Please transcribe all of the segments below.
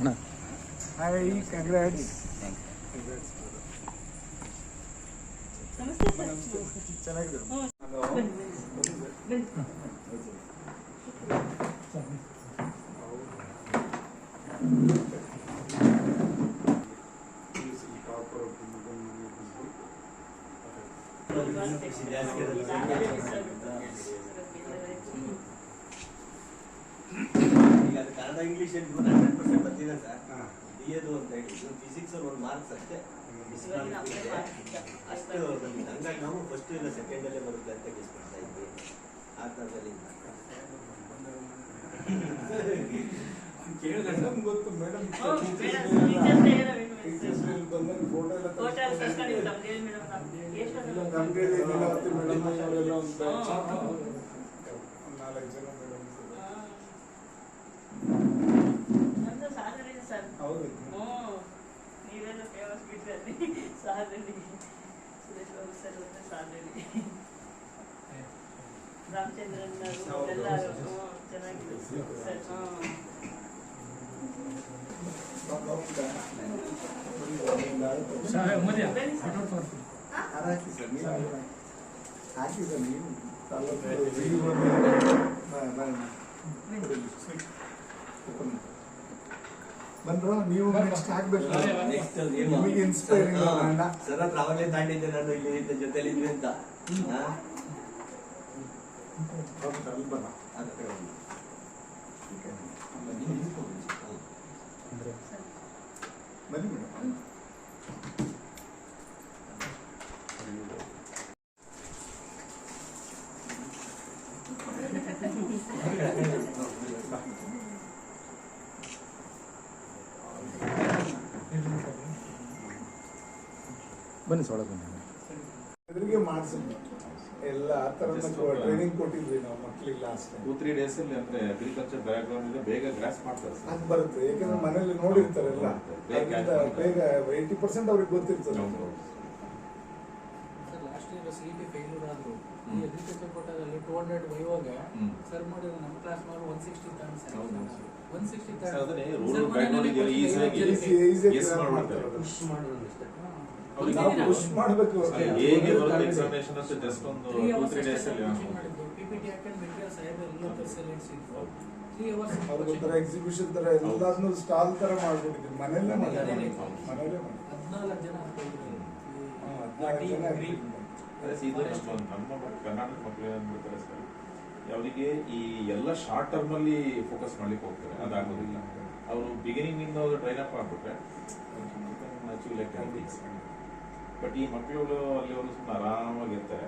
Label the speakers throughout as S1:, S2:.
S1: Hi, congrats. ಚೆನ್ನಾಗಿದ್ದೀರಾ?
S2: Kannada English 100% ಬರ್ತಿದೆ sir. BA ಅಂತ ಹೇಳಿದ್ರು ಫಿಸಿಕ್ಸ್ ಒಂದು ಮಾರ್ಕ್ಸ್ ಅಷ್ಟೇ ಅಷ್ಟು ಬಂದಿದೆ. ಹಂಗಾಗಿ ನಾವು ಫಸ್ಟ್ ಇಲ್ಲ ಸೆಕೆಂಡ್ ಅಲ್ಲೇ ಬರುತ್ತೆ ಅಂತ ಗೆಸ್ ಮಾಡ್ತಾ ಇದ್ವಿ. ಆ ಥರದಲ್ಲಿ
S1: ಗೊತ್ತು ಮೇಡಮ್ ಹೌದು
S3: ನೀವೆಲ್ಲ ಫೇಮಸ್ ಬಿಟ್ರಲ್ಲಿ ಸಾಧನೆ ಸುರೇಶ್ ಬಾಬು ಸರ್ ಒಂದು ಸಾಧನೆ ರಾಮಚಂದ್ರನ್ ಎಲ್ಲ ಚೆನ್ನಾಗಿದೆ ಸರ್.
S1: ಬಂದ್ರು ನೀವು ನೆಕ್ಸ್ಟ್ ಆಗ್ಬೇಕು. ನಿಮಗೆ ಇನ್ಸ್ಪೈರಿಂಗ್
S2: ಸರ್ ಹತ್ರ ಅವಾಗಲೇ ತಾಂಡಿದ್ದೆ ನಾನು ಇಲ್ಲಿ ಜೊತೆಲಿ ಇದ್ವಿ ಅಂತ.
S1: ಬನ್ನಿ ಮೇಡಮ್.
S4: ಬನ್ನಿ ಸೊಳಗೆ ಬನ್ನಿ.
S1: ಎದುರಿಗೆ ಮಾಡಿಸಿ ಎಲ್ಲ ಆ ಥರ ಟ್ರೈನಿಂಗ್ ಕೊಟ್ಟಿದ್ವಿ ನಾವು ಮಕ್ಕಳಿಗೆ ಲಾಸ್ಟ್
S5: 2-3 days ಅಲ್ಲಿ ಅಂದ್ರೆ ಅಗ್ರಿಕಲ್ಚರ್ ಬ್ಯಾಕ್ಗ್ರೌಂಡ್ ಇದೆ, ಬೇಗ ಗ್ರಾಸ್ ಮಾಡ್ತಾರೆ ಸರ್.
S1: ಅದು ಬರುತ್ತೆ, ಯಾಕಂದ್ರೆ ಮನೇಲಿ ನೋಡಿರ್ತಾರಲ್ಲ, ಬೇಗ 80% ಅವ್ರಿಗೆ ಗೊತ್ತಿರ್ತದೆ.
S6: ಲಾಸ್ಟ್ ಇಯರ್ CET ಫೇಲ್ಯೂರ್ ಆದ್ರು ಈ ಅಗ್ರಿಕಲ್ಚರ್ ಕೊಟ್ಟಾಗಲ್ಲಿ 200 ವೈವಾಗ ಸರ್ ಮಾಡಿದ್ರು ನಮ್ಮ ಕ್ಲಾಸ್ ಮಾಡಿ 160 ತಗೊಂಡು ಸರ್ 160
S5: ಅದನ್ನೇ ರೂರಲ್ ಬ್ಯಾಕ್ಗ್ರೌಂಡ್ ಇದೆ, ಈಸಿಯಾಗಿ ಗೆಸ್ ಮಾಡ್ಬಿಡ್ತಾರೆ.
S1: ಪುಷ್ ಮಾಡಬೇಕು.
S5: ಹೇಗೆ ಬರುತ್ತೆ ಎಕ್ಸಾಮಿನೇಷನ್ ಅಂತ ಜಸ್ಟ್ ಒಂದು 2-3 days ಅಲ್ಲಿ
S6: PPT ಹಾಕೊಂಡು ಮೆಟೀರಿಯಲ್ ಸಾಹೇಬ್ ಎಲ್ಲ ತರಿಸಲೆಕ್ಸ್ ಇತ್ತು 3 hours
S1: ಅವ್ರಿಗೊಂಥರ ಎಕ್ಸಿಬಿಷನ್ ತರ ಎಲ್ಲಾದ್ನೂ ಸ್ಟಾಲ್ ತರ ಮಾಡ್ಬಿಟ್ಟಿದ್ವಿ. ಮನೆಯಲ್ಲೇ ಮಾಡಿ
S6: 14 ಜನ
S5: ನಮ್ಮ ಕರ್ನಾಟಕ ಮಕ್ಕಳು ಏನ್ಬಿಡ್ತಾರೆ ಸರ್, ಅವರಿಗೆ ಈ ಎಲ್ಲ ಶಾರ್ಟ್ ಟರ್ಮ್ ಅಲ್ಲಿ ಫೋಕಸ್ ಮಾಡ್ಲಿಕ್ಕೆ ಹೋಗ್ತಾರೆ, ಅದಾಗೋದಿಲ್ಲ. ಅವರು ಬಿಗಿನಿಂಗ್ ಇಂದ ಅವರು ಟ್ರೈನ್ ಅಪ್ ಆಗ್ಬಿಟ್ರೆ ಬಟ್ ಈ ಮಕ್ಕಳುಗಳು ಅಲ್ಲಿ ಅವರು ಸುಮ್ಮನೆ ಆರಾಮಾಗಿರ್ತಾರೆ.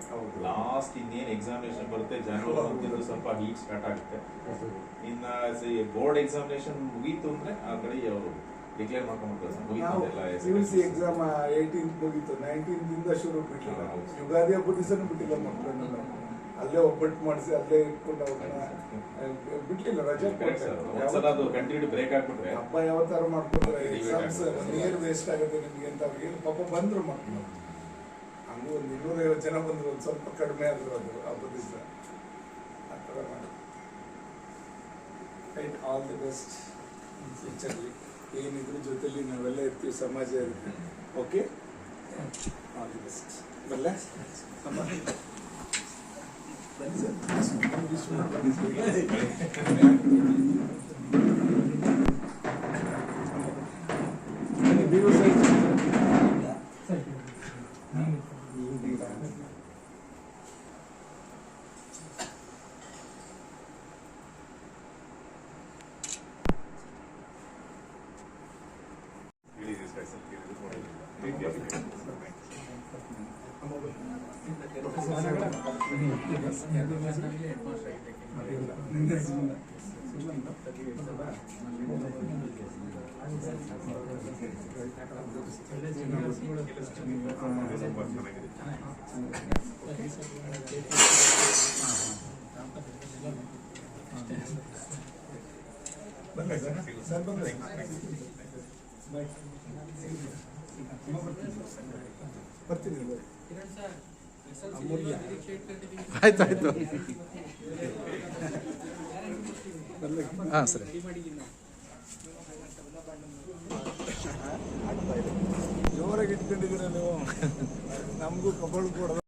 S5: ಲಾಸ್ಟ್ ಇನ್ನೇನು ಎಕ್ಸಾಮಿನೇಷನ್ ಬರುತ್ತೆ ಜನವರಿ ಅಂತಿದ್ದು ಸ್ವಲ್ಪ ಹೀಟ್ ಸ್ಟಾರ್ಟ್ ಆಗುತ್ತೆ. ಇನ್ನ ಬೋರ್ಡ್ ಎಕ್ಸಾಮಿನೇಷನ್ ಮುಗೀತು ಅಂದ್ರೆ ಆ ಕಡೆ ಅವರು ಡಿಕ್ಲೇರ್ ಮಾಡ್ಕೊಂಡ್ಬಿಡ್ತಾರೆ ಸರ್,
S1: ಮುಗೀತು ಎಕ್ಸಾಮ್ 18th ಮುಗೀತು, 19th ಇಂದ ಶುರು ಬಿಟ್ಟಿಲ್ಲ. ಯುಗಾದಿ ಹಬ್ಬದ ದಿವಸನೂ ಬಿಟ್ಟಿಲ್ಲ ಮಕ್ಕಳನ್ನ. ಅಲ್ಲೇ ಒಬ್ಬಟ್ಟು ಮಾಡಿಸಿ ಅಲ್ಲೇ ಇಟ್ಕೊಂಡು ಅವ್ರನ್ನ ಬಿಟ್ಟಿಲ್ಲ, ರಜೆ
S5: ಕಂಟಿನ್ಯೂ ಬ್ರೇಕ್ ಆಗ್ಬಿಟ್ರೆ
S1: ಹಬ್ಬ ಯಾವ ತರ ಮಾಡ್ಕೊತಾರೆ. ಎಕ್ಸಾಮ್ಸ್ ನೀರು ವೇಸ್ಟ್ ಆಗುತ್ತೆ ನಿಮ್ಗೆ ಅಂತ ಅವ್ರಿಗೆ ಪಾಪ ಬಂದ್ರು ಮಕ್ಕಳು. ಹಂಗೂ ಒಂದು 250 ಜನ ಬಂದ್ರು, ಒಂದು ಸ್ವಲ್ಪ ಕಡಿಮೆ ಆದ್ರು ಅದು ಹಬ್ಬದ ದಿವಸ. ಆ ಥರ ಮಾಡಿ right. All the best futurely. ಏನಿದ್ರು ಜೊತೆಲಿ ನಾವೆಲ್ಲ ಇರ್ತೀವಿ, ಸಮಾಜ ಇರುತ್ತೆ. Okay, all the best. ಬಲ್ಲ ಬನ್ನಿ ಸರ್. ಬರ್ತೀನಿ.
S4: ಆಯ್ತಾಯ್ತು. ಹಾಂ ಸರಿ.
S1: ಜೋರಾಗಿ ಇಟ್ಕೊಂಡಿದ್ದೀರ ನೀವು ನಮಗೂ ಕಬಲ್ ಕೊಡೋದು